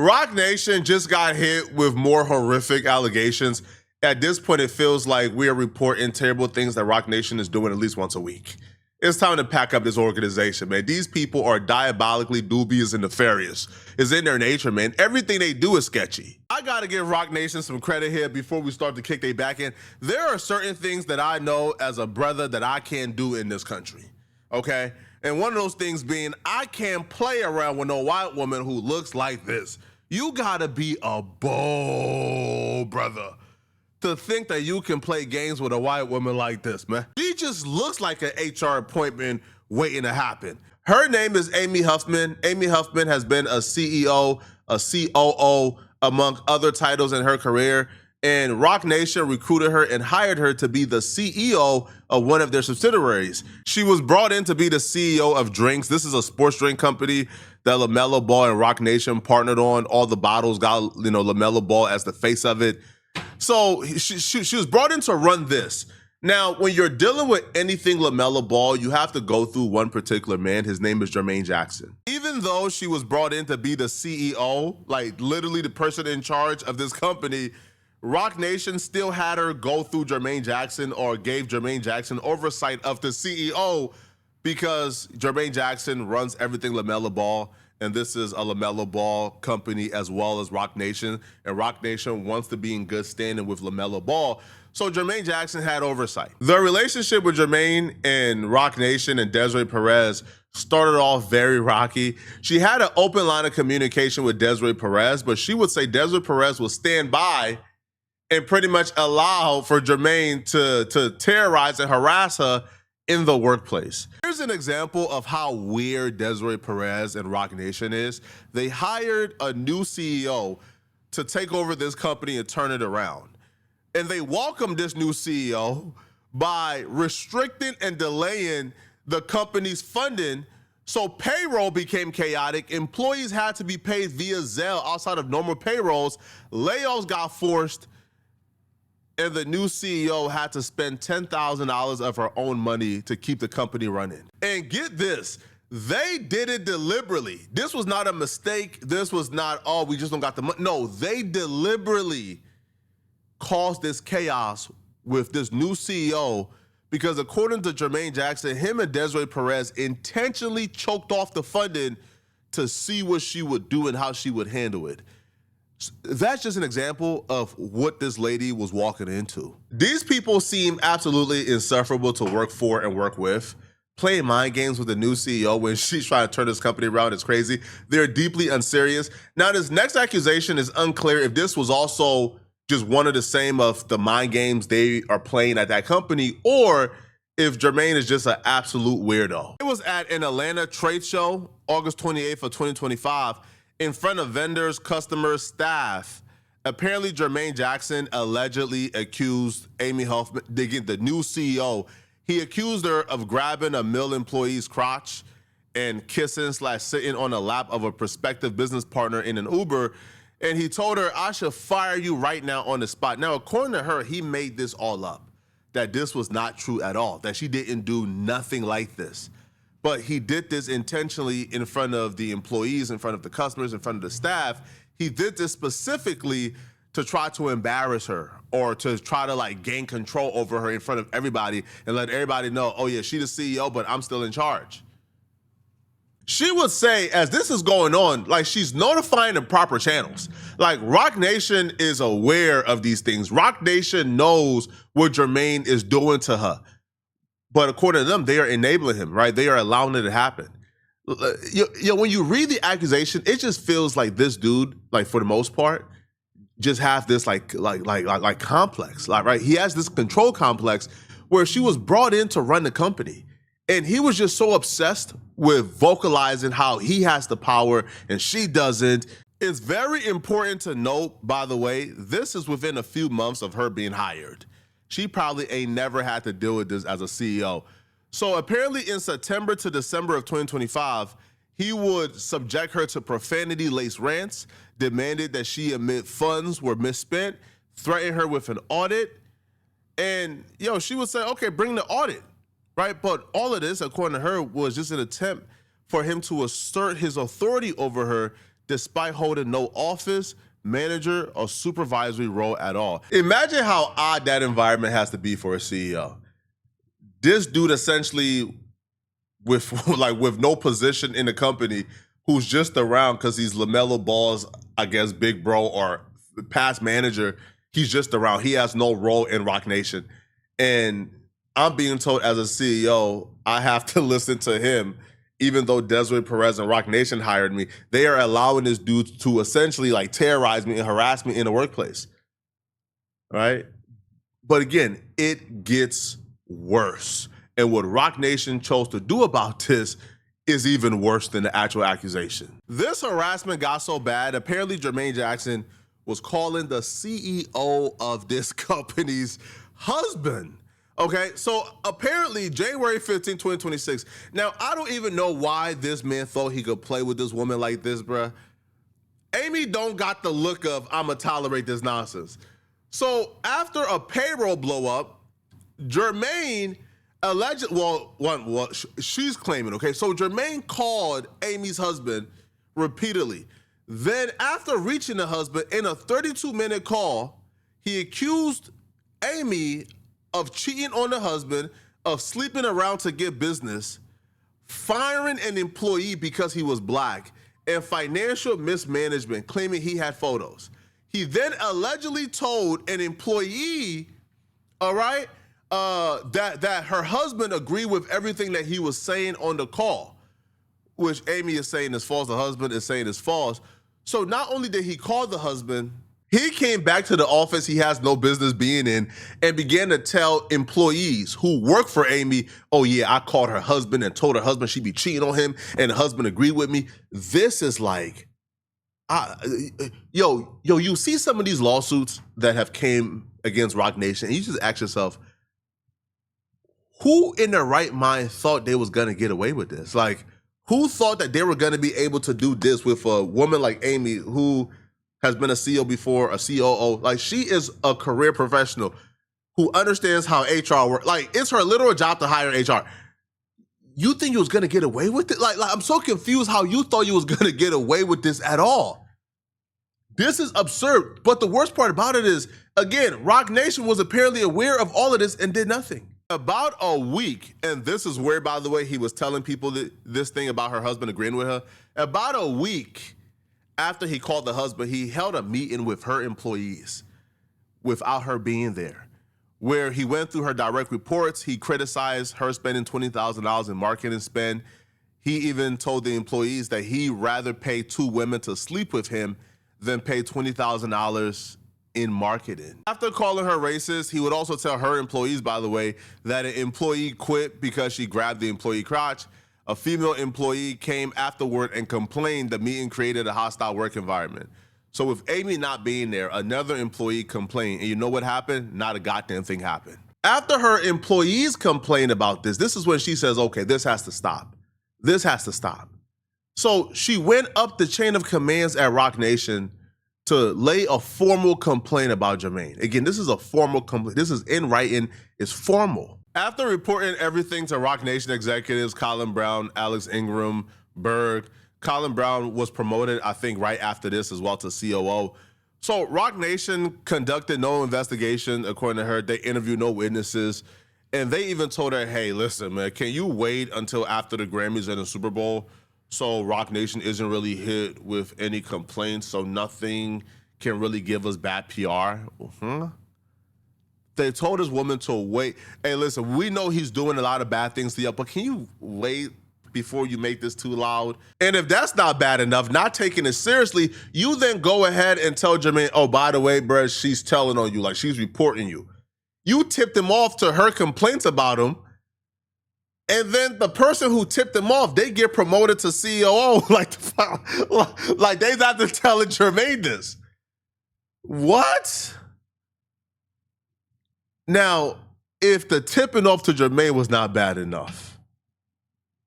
Roc Nation just got hit with more horrific allegations. At this point, it feels like we are reporting terrible things that Roc Nation is doing at least once a week. It's time to pack up this organization, man. These people are diabolically dubious and nefarious. It's in their nature, man. Everything they do is sketchy. I gotta give Roc Nation some credit here before we start to kick they back in. There are certain things that I know as a brother that I can't do in this country, okay? And one of those things being, I can't play around with no white woman who looks like this. You gotta be a bold brother to think that you can play games with a white woman like this, man. She just looks like an HR appointment waiting to happen. Her name is Amy Huffman. Amy Huffman has been a CEO, a COO, among other titles in her career. And Roc Nation recruited her and hired her to be the CEO of one of their subsidiaries. She was brought in to be the CEO of Drinks. This is a sports drink company that LaMelo Ball and Roc Nation partnered on. All the bottles got, LaMelo Ball as the face of it. So she was brought in to run this. Now, when you're dealing with anything LaMelo Ball, you have to go through one particular man. His name is Jermaine Jackson. Even though she was brought in to be the CEO, like literally the person in charge of this company, Roc Nation still had her go through Jermaine Jackson, or gave Jermaine Jackson oversight of the CEO, because Jermaine Jackson runs everything LaMelo Ball, and this is a LaMelo Ball company as well as Roc Nation, and Roc Nation wants to be in good standing with LaMelo Ball. So Jermaine Jackson had oversight. The relationship with Jermaine and Roc Nation and Desiree Perez started off very rocky. She had an open line of communication with Desiree Perez, but she would say Desiree Perez will stand by and pretty much allow for Jermaine to terrorize and harass her in the workplace. Here's an example of how weird Desiree Perez and Roc Nation is. They hired a new CEO to take over this company and turn it around. And they welcomed this new CEO by restricting and delaying the company's funding. So payroll became chaotic. Employees had to be paid via Zelle outside of normal payrolls. Layoffs got forced. And the new CEO had to spend $10,000 of her own money to keep the company running. And get this, they did it deliberately. This was not a mistake. This was not, oh, we just don't got the money. No, they deliberately caused this chaos with this new CEO, because according to Jermaine Jackson, him and Desiree Perez intentionally choked off the funding to see what she would do and how she would handle it. That's just an example of what this lady was walking into. These people seem absolutely insufferable to work for and work with. Playing mind games with the new CEO when she's trying to turn this company around is crazy. They're deeply unserious. Now, this next accusation is unclear if this was also just one of the same of the mind games they are playing at that company, or if Jermaine is just an absolute weirdo. It was at an Atlanta trade show, August 28th of 2025, in front of vendors, customers, staff. Apparently, Jermaine Jackson allegedly accused Amy Huffman, the new CEO, he accused her of grabbing a mill employee's crotch and kissing/sitting on the lap of a prospective business partner in an Uber. And he told her, I should fire you right now on the spot. Now, according to her, he made this all up, that this was not true at all, that she didn't do nothing like this. But he did this intentionally in front of the employees, in front of the customers, in front of the staff. He did this specifically to try to embarrass her, or to try to gain control over her in front of everybody and let everybody know, oh yeah, she's the CEO, but I'm still in charge. She would say, as this is going on, she's notifying the proper channels. Roc Nation is aware of these things. Roc Nation knows what Jermaine is doing to her. But according to them, they are enabling him, right? They are allowing it to happen. When you read the accusation, it just feels like this dude, for the most part, just have this complex, right? He has this control complex where she was brought in to run the company. And he was just so obsessed with vocalizing how he has the power and she doesn't. It's very important to note, by the way, this is within a few months of her being hired. She probably ain't never had to deal with this as a CEO. So apparently in September to December of 2025, he would subject her to profanity-laced rants, demanded that she admit funds were misspent, threatened her with an audit, and she would say, okay, bring the audit. Right? But all of this, according to her, was just an attempt for him to assert his authority over her, despite holding no office, manager, or supervisory role at all. Imagine how odd that environment has to be for a CEO. This dude essentially with no position in the company, who's just around because he's LaMelo Ball's, I guess, big bro or past manager. He's just around. He has no role in Roc Nation. And I'm being told as a CEO, I have to listen to him, even though Desiree Perez and Roc Nation hired me. They are allowing this dude to essentially like terrorize me and harass me in the workplace. Right? But again, it gets worse. And what Roc Nation chose to do about this is even worse than the actual accusation. This harassment got so bad, apparently Jermaine Jackson was calling the CEO of this company's husband. Okay, so apparently January 15, 2026. Now, I don't even know why this man thought he could play with this woman like this, bruh. Amy don't got the look of, I'ma tolerate this nonsense. So after a payroll blow up, Jermaine she's claiming, okay? So Jermaine called Amy's husband repeatedly. Then after reaching the husband in a 32-minute call, he accused Amy of cheating on the husband, of sleeping around to get business, firing an employee because he was black, and financial mismanagement, claiming he had photos. He then allegedly told an employee, all right, that her husband agreed with everything that he was saying on the call, which Amy is saying is false. The husband is saying is false. So not only did he call the husband, he came back to the office he has no business being in and began to tell employees who work for Amy, oh yeah, I called her husband and told her husband she'd be cheating on him, and the husband agreed with me. This is like, you see some of these lawsuits that have came against Roc Nation, and you just ask yourself, who in their right mind thought they was gonna get away with this? Like, who thought that they were gonna be able to do this with a woman like Amy, who has been a CEO before, a COO? Like, she is a career professional who understands how HR works. Like, it's her literal job to hire HR. You think you was gonna get away with it? Like I'm so confused how you thought you was gonna get away with this at all. This is absurd. But the worst part about it is, again, Roc Nation was apparently aware of all of this and did nothing. About a week, and this is where, by the way, he was telling people that this thing about her husband agreeing with her. About a week after he called the husband, he held a meeting with her employees without her being there, where he went through her direct reports. He criticized her spending $20,000 in marketing spend. He even told the employees that he'd rather pay 2 women to sleep with him than pay $20,000 in marketing. After calling her racist, he would also tell her employees, by the way, that an employee quit because she grabbed the employee crotch. A female employee came afterward and complained the meeting created a hostile work environment. So with Amy not being there, another employee complained, and you know what happened? Not a goddamn thing happened. After her employees complained about this is when she says, okay, this has to stop. This has to stop. So she went up the chain of commands at Roc Nation to lay a formal complaint about Jermaine. Again, this is a formal complaint. This is in writing. It's formal. After reporting everything to Roc Nation executives, Colin Brown, Alex Ingram, Berg, Colin Brown was promoted, I think, right after this as well to COO. So Roc Nation conducted no investigation, according to her. They interviewed no witnesses. And they even told her, hey, listen, man, can you wait until after the Grammys and the Super Bowl so Roc Nation isn't really hit with any complaints, so nothing can really give us bad PR? They told this woman to wait. Hey, listen, we know he's doing a lot of bad things to you, but can you wait before you make this too loud? And if that's not bad enough, not taking it seriously, you then go ahead and tell Jermaine, oh, by the way, bro, she's telling on you, like she's reporting you. You tipped him off to her complaints about him. And then the person who tipped him off, they get promoted to COO. Like they not to telling Jermaine this. What? Now, if the tipping off to Jermaine was not bad enough,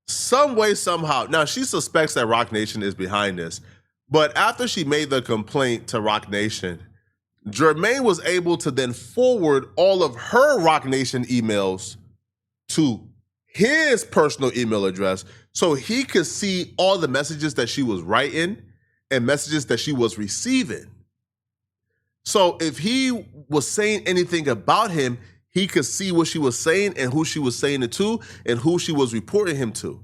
some way, somehow, now she suspects that Roc Nation is behind this, but after she made the complaint to Roc Nation, Jermaine was able to then forward all of her Roc Nation emails to his personal email address so he could see all the messages that she was writing and messages that she was receiving. So if he was saying anything about him, he could see what she was saying and who she was saying it to and who she was reporting him to.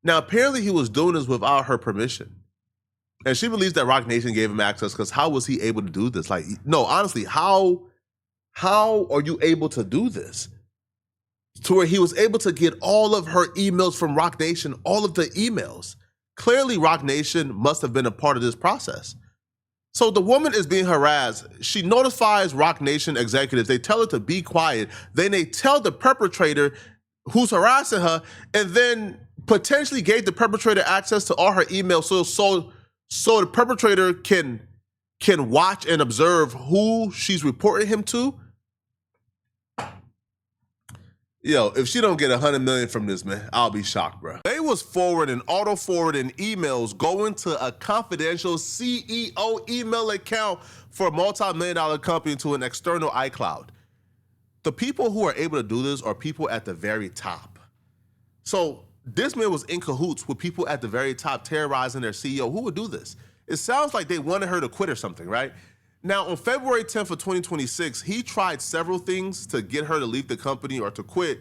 Now, apparently he was doing this without her permission. And she believes that Roc Nation gave him access because how was he able to do this? Like, no, honestly, how are you able to do this? To where he was able to get all of her emails from Roc Nation, all of the emails. Clearly, Roc Nation must have been a part of this process. So the woman is being harassed. She notifies Roc Nation executives. They tell her to be quiet. Then they tell the perpetrator who's harassing her, and then potentially gave the perpetrator access to all her emails so the perpetrator can watch and observe who she's reporting him to. Yo, if she don't get 100 million from this, man, I'll be shocked, bro. They was auto-forwarding emails going to a confidential CEO email account for a multi-million-dollar company to an external iCloud. The people who are able to do this are people at the very top. So this man was in cahoots with people at the very top terrorizing their CEO. Who would do this? It sounds like they wanted her to quit or something, right? Now, on February 10th of 2026, he tried several things to get her to leave the company or to quit.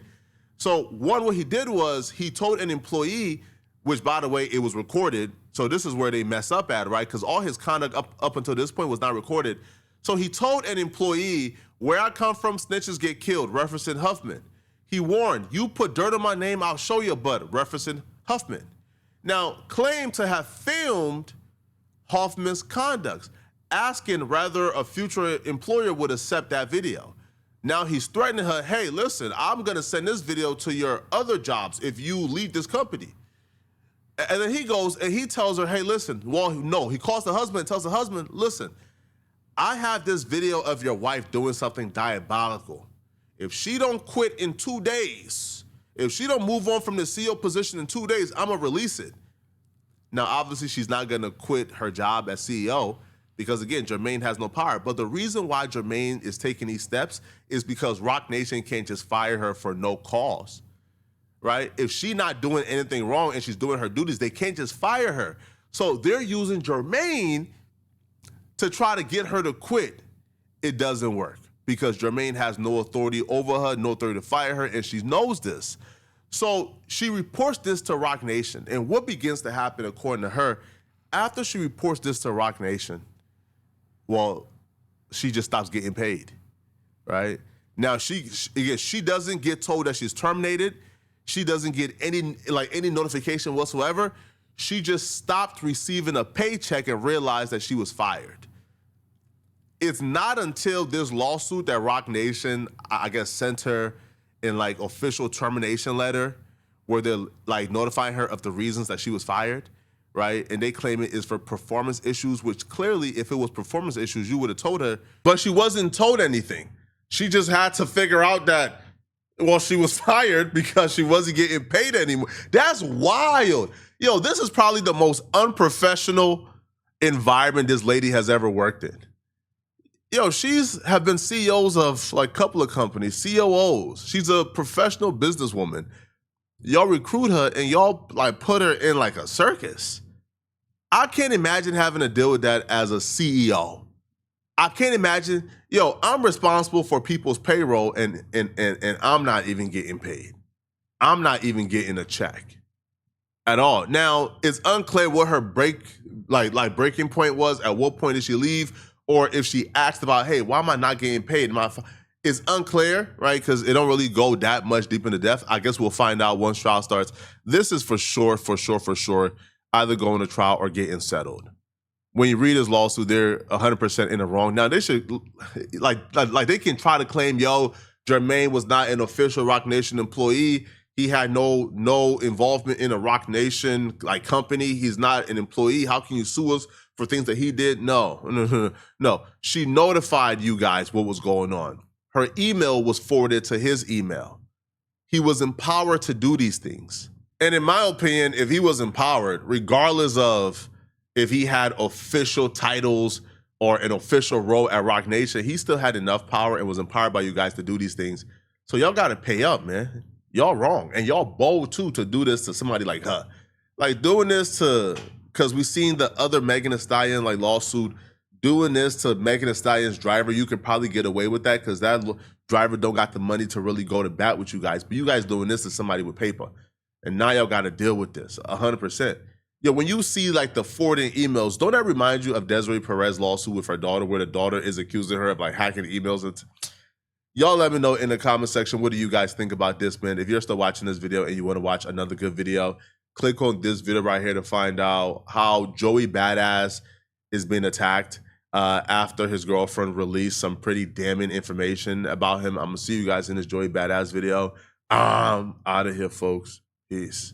So one, what he did was he told an employee, which by the way, it was recorded. So this is where they mess up at, right? Because all his conduct up until this point was not recorded. So he told an employee, where I come from, snitches get killed, referencing Huffman. He warned, you put dirt on my name, I'll show you a butt, referencing Huffman. Now, claimed to have filmed Hoffman's conduct, asking whether a future employer would accept that video. Now he's threatening her, hey, listen, I'm gonna send this video to your other jobs if you leave this company. And then he goes and he tells her, hey, listen, well, no, he calls the husband and tells the husband, listen, I have this video of your wife doing something diabolical. If she don't quit in 2 days, if she don't move on from the CEO position in 2 days, I'm gonna release it. Now, obviously she's not gonna quit her job as CEO, because again, Jermaine has no power. But the reason why Jermaine is taking these steps is because Roc Nation can't just fire her for no cause, right? If she's not doing anything wrong and she's doing her duties, they can't just fire her. So they're using Jermaine to try to get her to quit. It doesn't work because Jermaine has no authority over her, no authority to fire her, and she knows this. So she reports this to Roc Nation. And what begins to happen, according to her, after she reports this to Roc Nation, well, she just stops getting paid, right? Now, she doesn't get told that she's terminated. She doesn't get any notification whatsoever. She just stopped receiving a paycheck and realized that she was fired. It's not until this lawsuit that Roc Nation, I guess, sent her in like official termination letter where they're like notifying her of the reasons that she was fired, right? And they claim it is for performance issues, which clearly, if it was performance issues, you would have told her. But she wasn't told anything. She just had to figure out that, well, she was fired because she wasn't getting paid anymore. That's wild. Yo, this is probably the most unprofessional environment this lady has ever worked in. Yo, she's have been CEOs of like a couple of companies, COOs. She's a professional businesswoman. Y'all recruit her and y'all like put her in like a circus. I can't imagine having to deal with that as a CEO. I can't imagine, yo, I'm responsible for people's payroll and I'm not even getting paid. I'm not even getting a check at all. Now, it's unclear what her breaking point was, at what point did she leave, or if she asked about, hey, why am I not getting paid? It's unclear, right? Because it don't really go that much deep into depth. I guess we'll find out once trial starts. This is for sure, either going to trial or getting settled. When you read his lawsuit, they're 100% in the wrong. Now, they should, like they can try to claim, yo, Jermaine was not an official Roc Nation employee. He had no involvement in a Roc Nation like company. He's not an employee. How can you sue us for things that he did? No. She notified you guys what was going on. Her email was forwarded to his email. He was empowered to do these things. And in my opinion, if he was empowered, regardless of if he had official titles or an official role at Roc Nation, he still had enough power and was empowered by you guys to do these things. So y'all got to pay up, man. Y'all wrong. And y'all bold, too, to do this to somebody like her. Like, doing this to because we've seen the other Megan Thee Stallion like lawsuit doing this to Megan Thee Stallion's driver. You could probably get away with that because that driver don't got the money to really go to bat with you guys. But you guys doing this to somebody with paper, and now y'all got to deal with this 100%. Yo, when you see like the forwarding emails, don't that remind you of Desiree Perez lawsuit with her daughter, where the daughter is accusing her of like hacking emails? Y'all let me know in the comment section, what do you guys think about this, man? If you're still watching this video and you want to watch another good video, click on this video right here to find out how Joey Badass is being attacked after his girlfriend released some pretty damning information about him. I'm gonna see you guys in this Joey Badass video. I'm out of here, folks. Peace.